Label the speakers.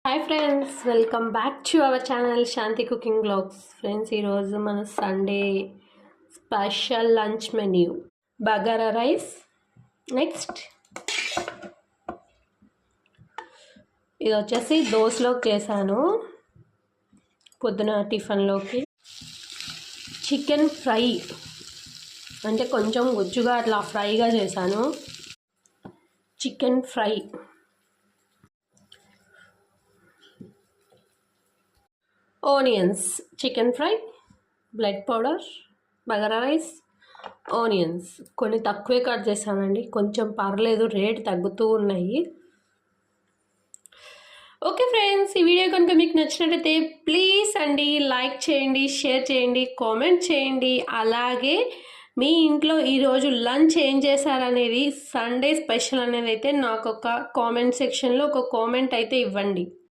Speaker 1: Hi friends, welcome back to our channel Shanti cooking blogs. Friends, ఈరోజు మన Sunday special lunch menu bagara rice. Next ఇది వచ్చేసి దోశలోకి చేశాను, పొద్దున టిఫిన్లోకి. చికెన్ ఫ్రై అంటే కొంచెం గుజ్జుగా అట్లా ఫ్రైగా చేశాను. Chicken fry, onions, chicken fry, blood powder, bagara rice, onions కొన్ని తక్కువే కట్ చేశానండి, కొంచెం పర్లేదు, రేట్ తగ్గుతూ ఉన్నాయి. ఓకే ఫ్రెండ్స్, ఈ వీడియో కనుక మీకు నచ్చినట్లయితే ప్లీజ్ అండి లైక్ చేయండి, షేర్ చేయండి, కామెంట్ చేయండి. అలాగే మీ ఇంట్లో ఈరోజు లంచ్ ఏం చేశారనేది, సండే స్పెషల్ అనేది అయితే నాకు ఒక కామెంట్ సెక్షన్లో ఒక కామెంట్ అయితే ఇవ్వండి.